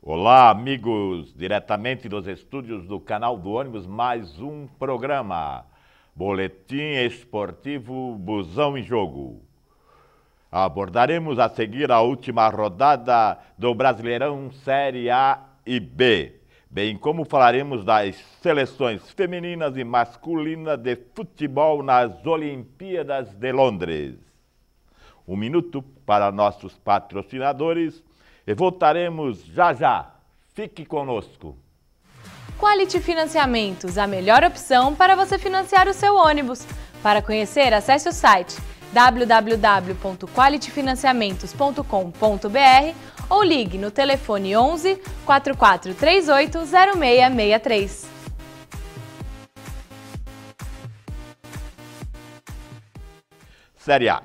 Olá, amigos, diretamente dos estúdios do Canal do Ônibus, mais um programa, Boletim Esportivo Busão em Jogo. Abordaremos a seguir a última rodada do Brasileirão Série A e B, bem como falaremos das seleções femininas e masculinas de futebol nas Olimpíadas de Londres. Um minuto para nossos patrocinadores e voltaremos já já. Fique conosco. Quality Financiamentos, a melhor opção para você financiar o seu ônibus. Para conhecer, acesse o site www.qualityfinanciamentos.com.br ou ligue no telefone 11 4438 0663. Série A.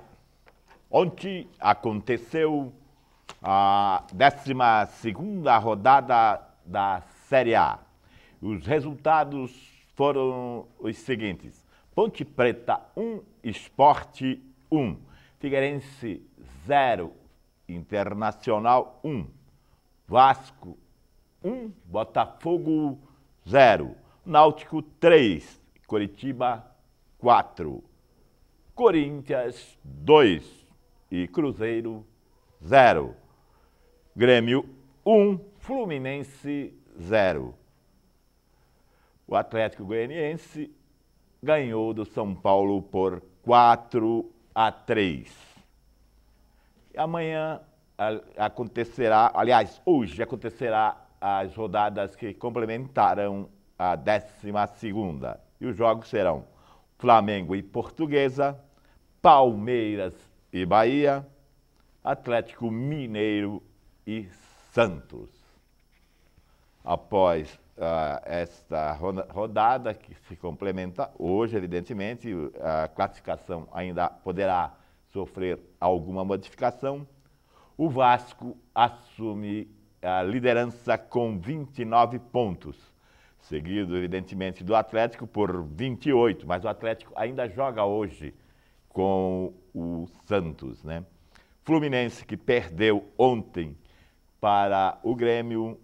Ontem aconteceu a 12ª rodada da Série A. Os resultados foram os seguintes: Ponte Preta 1, Sport 1, Figueirense 0, Internacional 1, Vasco 1, Botafogo 0, Náutico 3, Coritiba 4, Corinthians 2 e Cruzeiro 0. Grêmio 1, Fluminense 0. O Atlético Goianiense ganhou do São Paulo por 4-3. E amanhã acontecerá, aliás, hoje acontecerá as rodadas que complementarão a 12ª. E os jogos serão Flamengo e Portuguesa, Palmeiras e Bahia, Atlético Mineiro e Santos. Após esta rodada, que se complementa hoje, evidentemente, a classificação ainda poderá sofrer alguma modificação. O Vasco assume a liderança com 29 pontos, seguido, evidentemente, do Atlético por 28, mas o Atlético ainda joga hoje com o Santos, né? Fluminense, que perdeu ontem para o Grêmio,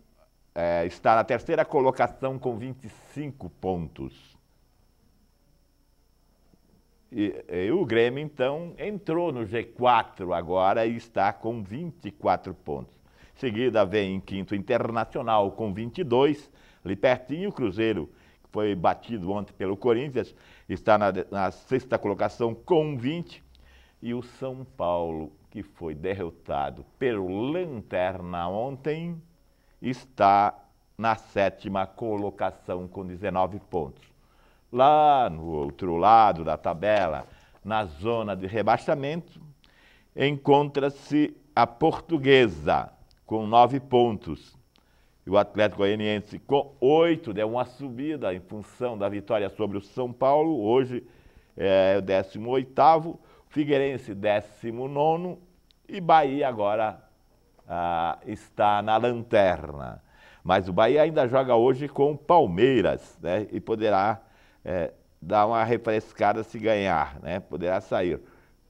está na terceira colocação com 25 pontos. E o Grêmio, então, entrou no G4 agora e está com 24 pontos. Em seguida vem em quinto Internacional com 22, ali pertinho o Cruzeiro, que foi batido ontem pelo Corinthians, está na sexta colocação com 20. E o São Paulo, que foi derrotado pelo Lanterna ontem, está na sétima colocação com 19 pontos. Lá no outro lado da tabela, na zona de rebaixamento, encontra-se a Portuguesa, com 9 pontos. E o Atlético Goianiense com 8, deu uma subida em função da vitória sobre o São Paulo. Hoje é o 18º, Figueirense 19º e Bahia agora está na lanterna. Mas o Bahia ainda joga hoje com o Palmeiras, né? E poderá dar uma refrescada se ganhar, né? Poderá sair.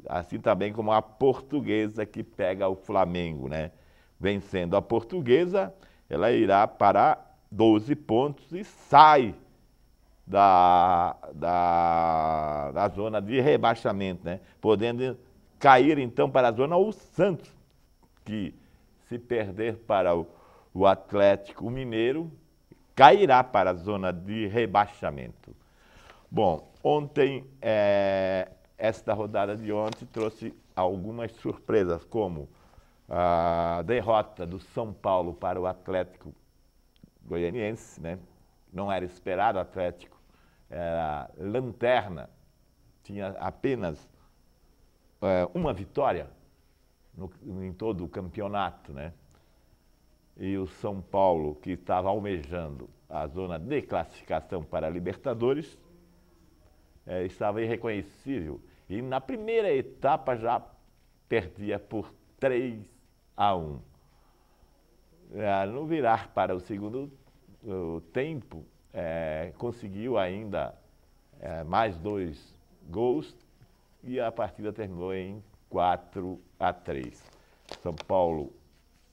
Assim também como a Portuguesa, que pega o Flamengo, né? Vencendo a Portuguesa, ela irá para 12 pontos e sai da zona de rebaixamento, né? Podendo cair então para a zona o Santos, que se perder para o Atlético Mineiro, cairá para a zona de rebaixamento. Bom, ontem, esta rodada de ontem trouxe algumas surpresas, como a derrota do São Paulo para o Atlético Goianiense, né? Não era esperado, o Atlético era lanterna, tinha apenas uma vitória em todo o campeonato, né? E o São Paulo, que estava almejando a zona de classificação para a Libertadores, estava irreconhecível. E na primeira etapa já perdia por 3-1. No virar para o segundo tempo, conseguiu ainda mais 2 gols e a partida terminou em 4-3. São Paulo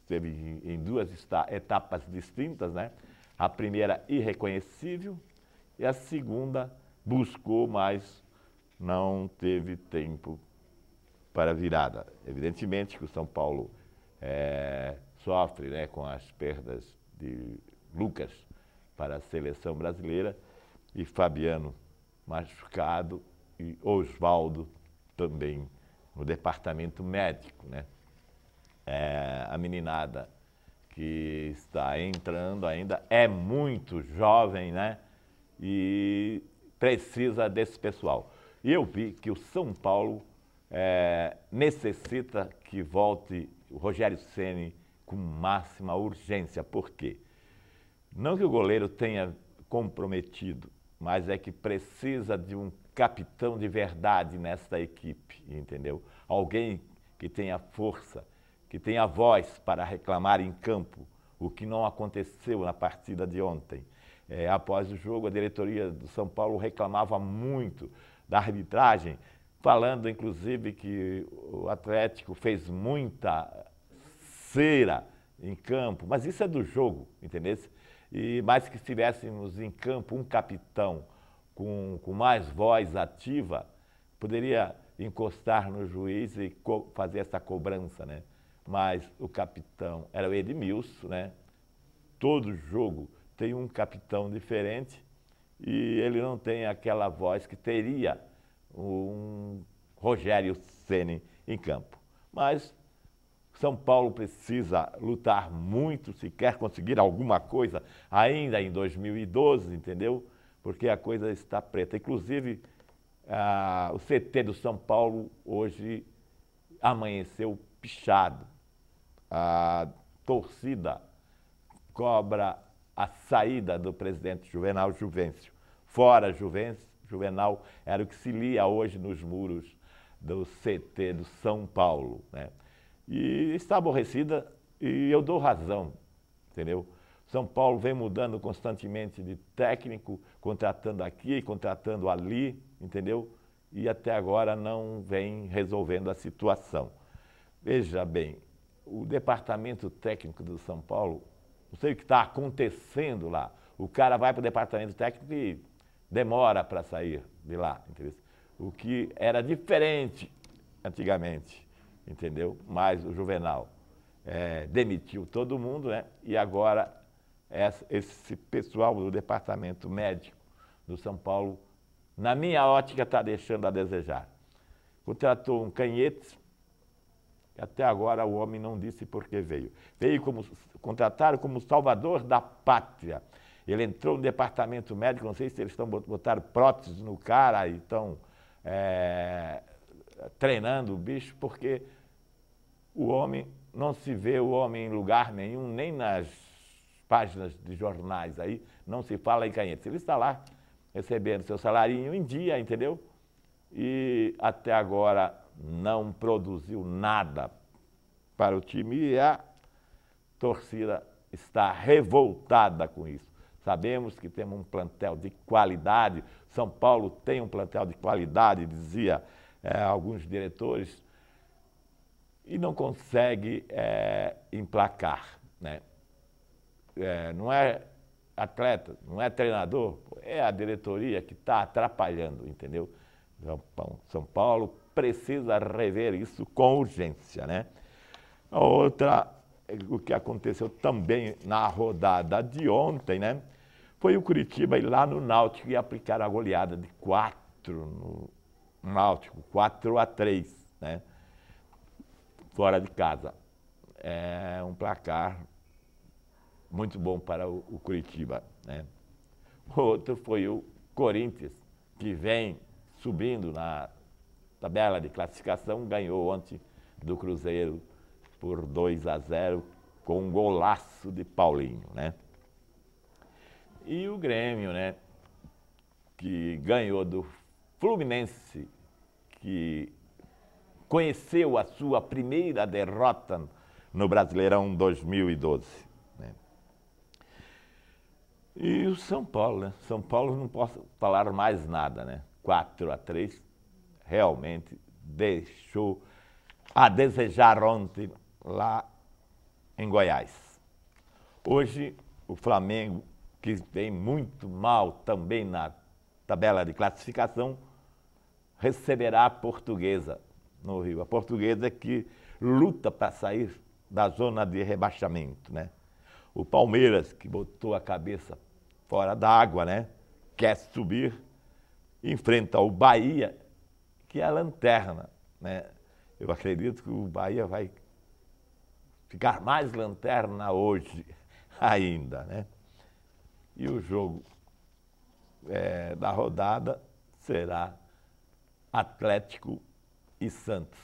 esteve em duas etapas distintas, né? A primeira irreconhecível e a segunda buscou, mas não teve tempo para a virada. Evidentemente que o São Paulo sofre, né, com as perdas de Lucas para a seleção brasileira e Fabiano machucado e Osvaldo também no departamento médico, né? A meninada que está entrando ainda é muito jovem, né? E precisa desse pessoal. E eu vi que o São Paulo necessita que volte o Rogério Ceni com máxima urgência. Por quê? Não que o goleiro tenha comprometido, mas é que precisa de um capitão de verdade nesta equipe, entendeu? Alguém que tenha força, que tenha voz para reclamar em campo, o que não aconteceu na partida de ontem. Após o jogo, a diretoria do São Paulo reclamava muito da arbitragem, falando inclusive que o Atlético fez muita cera em campo, mas isso é do jogo, entendeu? E mais que estivéssemos em campo um capitão com mais voz ativa, poderia encostar no juiz e fazer essa cobrança, né? Mas o capitão era o Edmilson, né? Todo jogo tem um capitão diferente e ele não tem aquela voz que teria um Rogério Ceni em campo. Mas São Paulo precisa lutar muito se quer conseguir alguma coisa ainda em 2012, entendeu? Porque a coisa está preta. Inclusive, o CT do São Paulo hoje amanheceu pichado. A torcida cobra a saída do presidente Juvenal Juvencio. Fora Juvenal era o que se lia hoje nos muros do CT do São Paulo, né? E está aborrecida e eu dou razão, entendeu? São Paulo vem mudando constantemente de técnico, contratando aqui, contratando ali, entendeu? E até agora não vem resolvendo a situação. Veja bem, o departamento técnico do São Paulo, não sei o que está acontecendo lá. O cara vai para o departamento técnico e demora para sair de lá, entendeu? O que era diferente antigamente, entendeu? Mas o Juvenal demitiu todo mundo, né? E agora esse pessoal do departamento médico do São Paulo, na minha ótica, está deixando a desejar. Contratou um Canhetes, que até agora o homem não disse por que veio. Contrataram como salvador da pátria. Ele entrou no departamento médico, não sei se eles botaram próteses no cara e estão treinando o bicho, porque o homem, não se vê o homem em lugar nenhum, nem nas páginas de jornais aí, não se fala em Canhetes. Ele está lá recebendo seu salarinho em dia, entendeu? E até agora não produziu nada para o time e a torcida está revoltada com isso. Sabemos que temos um plantel de qualidade, São Paulo tem um plantel de qualidade, dizia alguns diretores, e não consegue emplacar, né? Não é atleta, não é treinador, é a diretoria que está atrapalhando, entendeu? São Paulo precisa rever isso com urgência, né? A outra, o que aconteceu também na rodada de ontem, né? Foi o Curitiba ir lá no Náutico e aplicar a goleada de 4 no Náutico, 4-3, né? Fora de casa. É um placar muito bom para o Curitiba, né? O outro foi o Corinthians, que vem subindo na tabela de classificação, ganhou ontem do Cruzeiro por 2-0 com um golaço de Paulinho, né? E o Grêmio, né, que ganhou do Fluminense, que conheceu a sua primeira derrota no Brasileirão 2012, né? E o São Paulo, né? São Paulo não posso falar mais nada, né? 4-3, realmente deixou a desejar ontem lá em Goiás. Hoje, o Flamengo, que vem muito mal também na tabela de classificação, receberá a Portuguesa no Rio. A Portuguesa que luta para sair da zona de rebaixamento, né? O Palmeiras, que botou a cabeça fora d'água, né? Quer subir, enfrenta o Bahia, que é a lanterna, né? Eu acredito que o Bahia vai ficar mais lanterna hoje ainda, né? E o jogo da rodada será Atlético e Santos.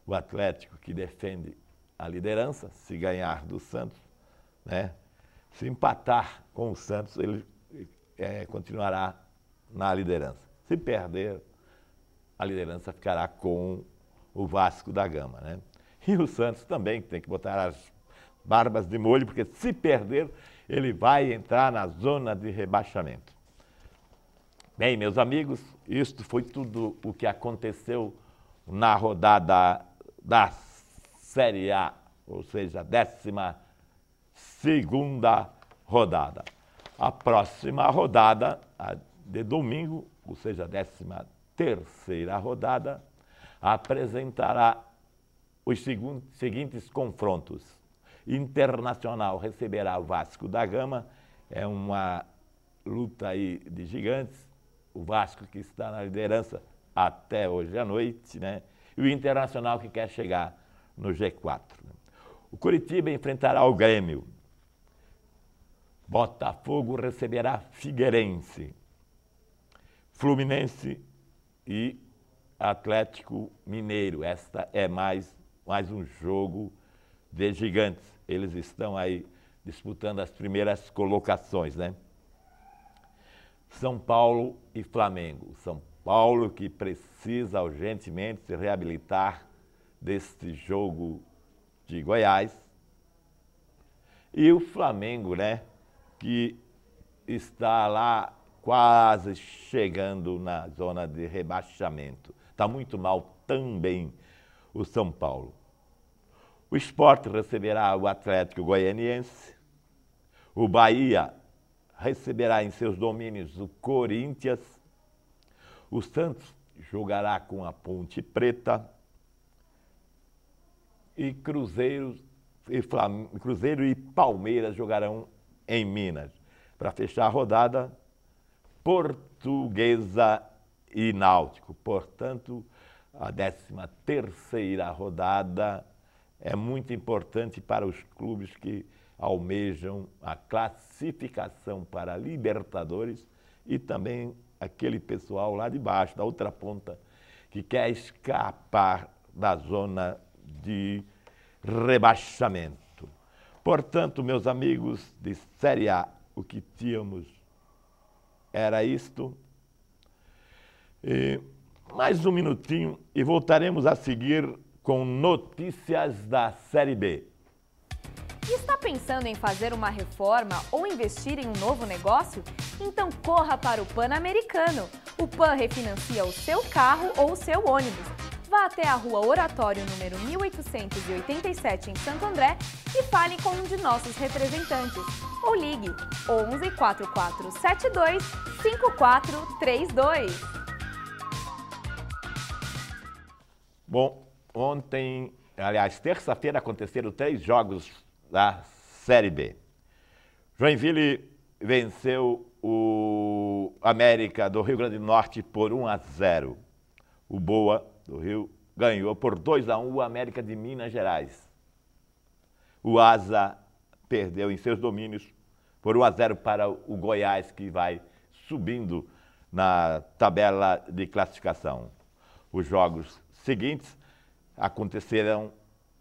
O Atlético que defende a liderança, se ganhar do Santos, né? Se empatar com o Santos, ele continuará na liderança. Se perder, a liderança ficará com o Vasco da Gama, né? E o Santos também tem que botar as barbas de molho, porque se perder, ele vai entrar na zona de rebaixamento. Bem, meus amigos, isto foi tudo o que aconteceu na rodada da Série A, ou seja, a 12ª rodada. A próxima rodada, a de domingo, ou seja, a 13ª rodada, apresentará os seguintes confrontos. Internacional receberá o Vasco da Gama, é uma luta aí de gigantes, o Vasco que está na liderança até hoje à noite, né? E o Internacional que quer chegar no G4. O Coritiba enfrentará o Grêmio. Botafogo receberá Figueirense. Fluminense e Atlético Mineiro. Esta é mais um jogo de gigantes. Eles estão aí disputando as primeiras colocações, né? São Paulo e Flamengo. São Paulo que precisa urgentemente se reabilitar deste jogo de Goiás. E o Flamengo, né, que está lá quase chegando na zona de rebaixamento. Está muito mal também o São Paulo. O Sport receberá o Atlético Goianiense. O Bahia receberá em seus domínios o Corinthians. O Santos jogará com a Ponte Preta. E Cruzeiro e Palmeiras jogarão em Minas. Para fechar a rodada, Portuguesa e Náutico. Portanto, a 13ª rodada é muito importante para os clubes que almejam a classificação para a Libertadores e também aquele pessoal lá de baixo, da outra ponta, que quer escapar da zona de rebaixamento. Portanto, meus amigos de Série A, o que tínhamos era isto. Mais um minutinho e voltaremos a seguir com notícias da Série B. Está pensando em fazer uma reforma ou investir em um novo negócio? Então corra para o Pan-Americano. O Pan refinancia o seu carro ou o seu ônibus. Vá até a Rua Oratório, número 1887, em Santo André e fale com um de nossos representantes. Ou ligue 11 4472 5432. Bom, ontem, aliás, terça-feira, aconteceram 3 jogos da Série B. Joinville venceu o América do Rio Grande do Norte por 1-0. O Boa do Rio ganhou por 2-1 o América de Minas Gerais. O Asa perdeu em seus domínios por 1-0 para o Goiás, que vai subindo na tabela de classificação. Os jogos seguintes acontecerão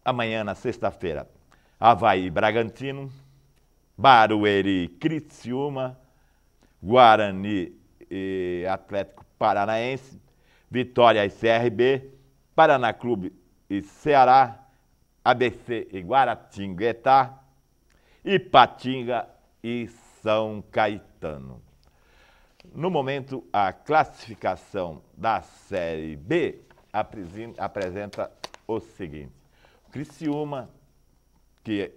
amanhã, na sexta-feira. Avaí e Bragantino, Barueri e Criciúma, Guarani e Atlético Paranaense, Vitória e CRB, Paraná Clube e Ceará, ABC e Guaratinguetá, Ipatinga e São Caetano. No momento, a classificação da Série B apresenta o seguinte: Criciúma, que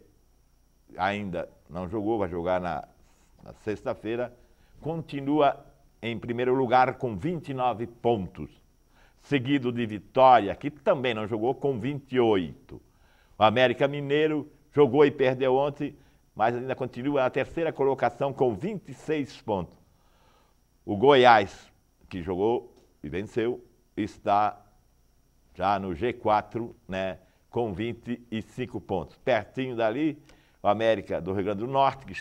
ainda não jogou, vai jogar na sexta-feira, continua em primeiro lugar com 29 pontos, seguido de Vitória, que também não jogou, com 28. O América Mineiro jogou e perdeu ontem, mas ainda continua na terceira colocação com 26 pontos. O Goiás, que jogou e venceu, está já no G4, né, com 25 pontos. Pertinho dali, o América do Rio Grande do Norte, que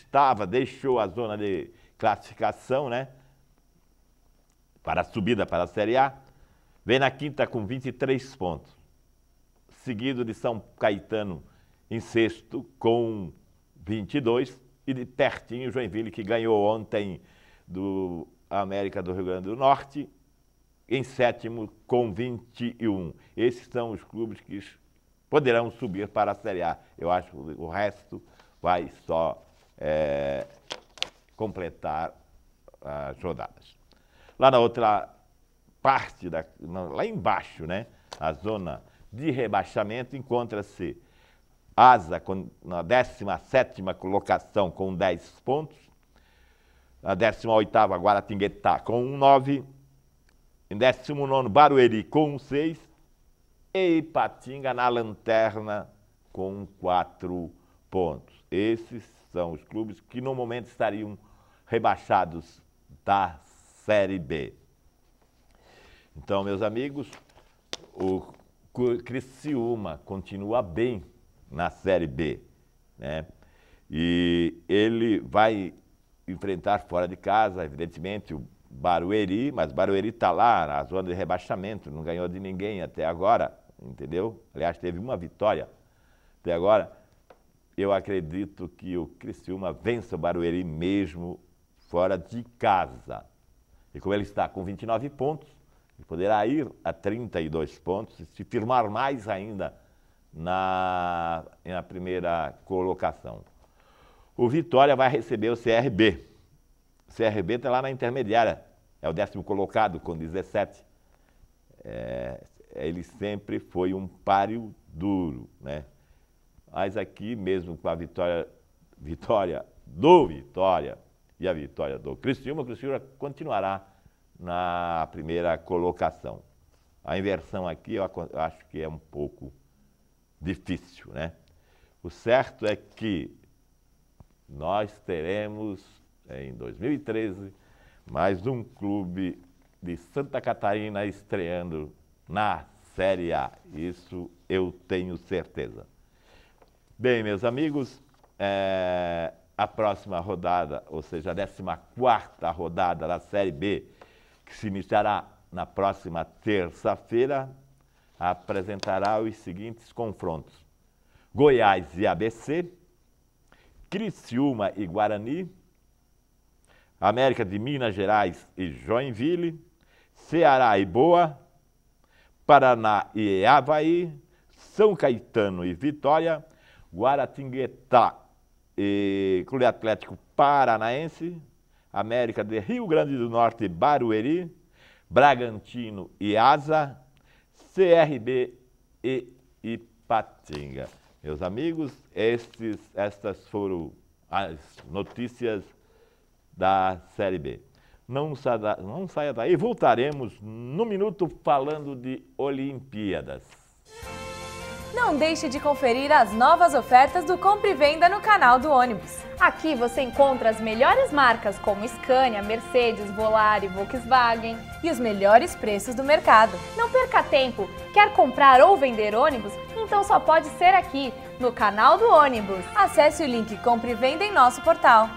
deixou a zona de classificação, né, para a subida para a Série A, vem na quinta com 23 pontos. Seguido de São Caetano em sexto com 22 e de pertinho Joinville, que ganhou ontem do América do Rio Grande do Norte, em sétimo com 21. Esses são os clubes que poderão subir para a Série A. Eu acho que o resto vai só completar as rodadas. Lá na outra parte, lá embaixo, né, a zona de rebaixamento, encontra-se Asa na 17ª colocação com 10 pontos, na 18ª Guaratinguetá com 9, em 19º Barueri com 6 e Ipatinga na lanterna com 4 pontos. Esses são os clubes que no momento estariam rebaixados da Série B. Então, meus amigos, o Criciúma continua bem na Série B, né? E ele vai enfrentar fora de casa, evidentemente, o Barueri, mas Barueri está lá na zona de rebaixamento, não ganhou de ninguém até agora, entendeu? Aliás, teve uma vitória até agora. Eu acredito que o Criciúma vença o Barueri mesmo fora de casa. E como ele está com 29 pontos, ele poderá ir a 32 pontos e se firmar mais ainda na primeira colocação. O Vitória vai receber o CRB. O CRB está lá na intermediária, é o 10º colocado com 17. Ele sempre foi um páreo duro, né? Mas aqui mesmo com a vitória do Vitória e a vitória do Criciúma, o Criciúma continuará na primeira colocação. A inversão aqui eu acho que é um pouco difícil, né? O certo é que nós teremos, em 2013, mais um clube de Santa Catarina estreando na Série A. Isso eu tenho certeza. Bem, meus amigos, a próxima rodada, ou seja, a 14ª rodada da Série B, que se iniciará na próxima terça-feira, apresentará os seguintes confrontos: Goiás e ABC, Criciúma e Guarani, América de Minas Gerais e Joinville, Ceará e Boa, Paraná e Avaí, São Caetano e Vitória, Guaratinguetá e Clube Atlético Paranaense, América de Rio Grande do Norte e Barueri, Bragantino e Asa, CRB e Ipatinga. Meus amigos, estas foram as notícias da Série B. Não saia daí, voltaremos no minuto falando de Olimpíadas. Não deixe de conferir as novas ofertas do Compre e Venda no canal do ônibus. Aqui você encontra as melhores marcas como Scania, Mercedes, Volare, Volkswagen e os melhores preços do mercado. Não perca tempo! Quer comprar ou vender ônibus? Então só pode ser aqui, no canal do ônibus. Acesse o link Compre e Venda em nosso portal.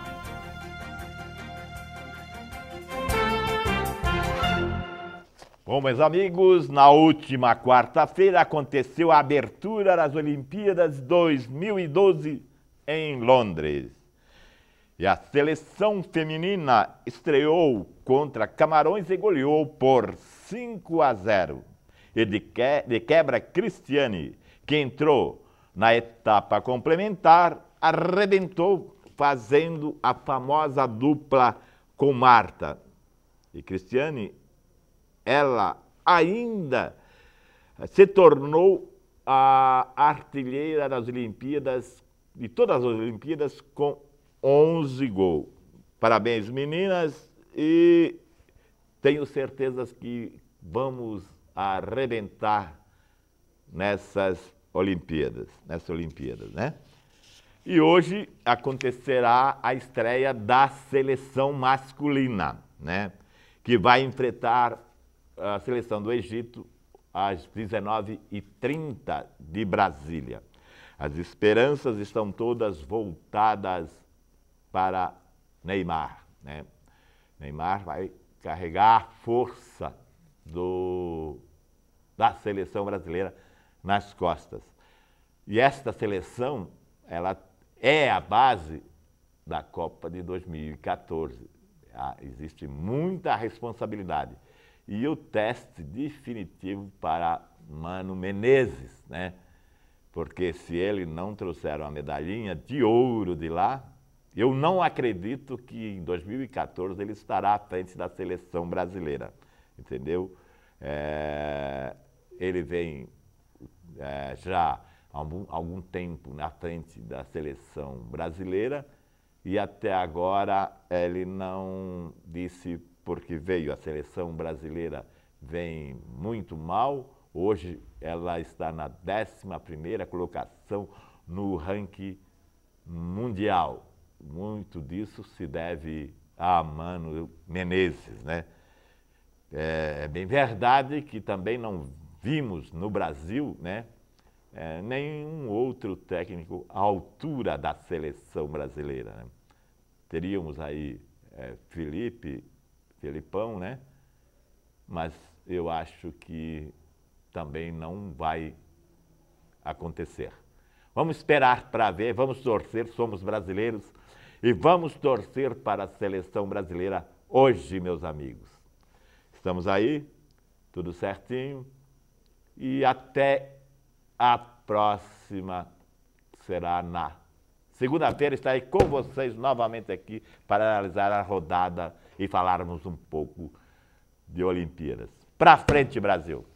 Bom, meus amigos, na última quarta-feira aconteceu a abertura das Olimpíadas 2012 em Londres. E a seleção feminina estreou contra Camarões e goleou por 5-0. E de quebra, Cristiane, que entrou na etapa complementar, arrebentou fazendo a famosa dupla com Marta. E Cristiane, ela ainda se tornou a artilheira das Olimpíadas de todas as Olimpíadas com 11 gols. Parabéns, meninas, e tenho certeza que vamos arrebentar nessas Olimpíadas, né? E hoje acontecerá a estreia da seleção masculina, né? Que vai enfrentar a seleção do Egito às 19h30 de Brasília. As esperanças estão todas voltadas para Neymar, né? Neymar vai carregar a força da seleção brasileira nas costas. E esta seleção, ela é a base da Copa de 2014. Existe muita responsabilidade. E o teste definitivo para Mano Menezes, né? Porque se ele não trouxer uma medalhinha de ouro de lá, eu não acredito que em 2014 ele estará à frente da seleção brasileira, entendeu? Ele vem já há algum tempo na frente da seleção brasileira e até agora ele não disse porque veio. A seleção brasileira vem muito mal. Hoje ela está na 11ª colocação no ranking mundial. Muito disso se deve a Mano Menezes, né? É bem verdade que também não vimos no Brasil, né, nenhum outro técnico à altura da seleção brasileira, né? Teríamos aí Filipão, né? Mas eu acho que também não vai acontecer. Vamos esperar para ver, vamos torcer, somos brasileiros, e vamos torcer para a seleção brasileira hoje, meus amigos. Estamos aí, tudo certinho, e até a próxima, será na segunda-feira, estarei com vocês novamente aqui para analisar a rodada e falarmos um pouco de Olimpíadas. Pra frente, Brasil!